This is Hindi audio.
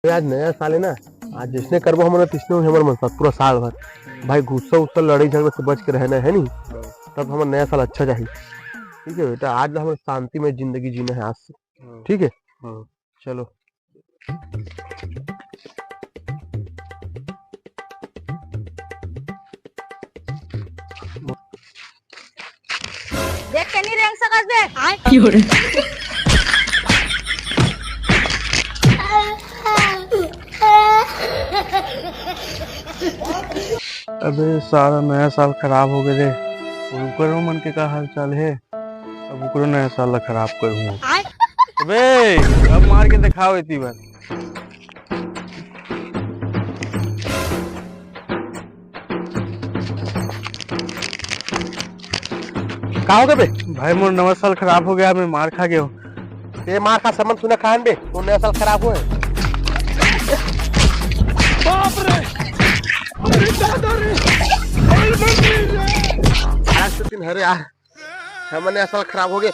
आज नया साल है ना, आज जिसने करबो हमने तिसने हमर मन साथ पूरा साल भर भाई गुस्सा उस्सा लड़ाई झगड़े से बच के रहना है नहीं, तब हमारा नया साल अच्छा जाए। ठीक है बेटा, आज हमें शांति में जिंदगी जीना है आज से। ठीक है चलो। देख के नहीं रेंग सकत बे अबे सारा नया साल खराब हो गए रे। करो मन के का हाल चाल है, अब उकरो नया साल खराब करूँ। अबे अब मार के दिखाओ इतनी बार। का हो गए बे? भाई मोर नवा साल खराब हो गया, मैं मार खा गया हूँ। ये मार का समन सुना खान बे, तो नया साल खराब हुए। बाप रे, अरे दादा रे, आज दिन हरे यार, हमारे नया साल खराब हो गए।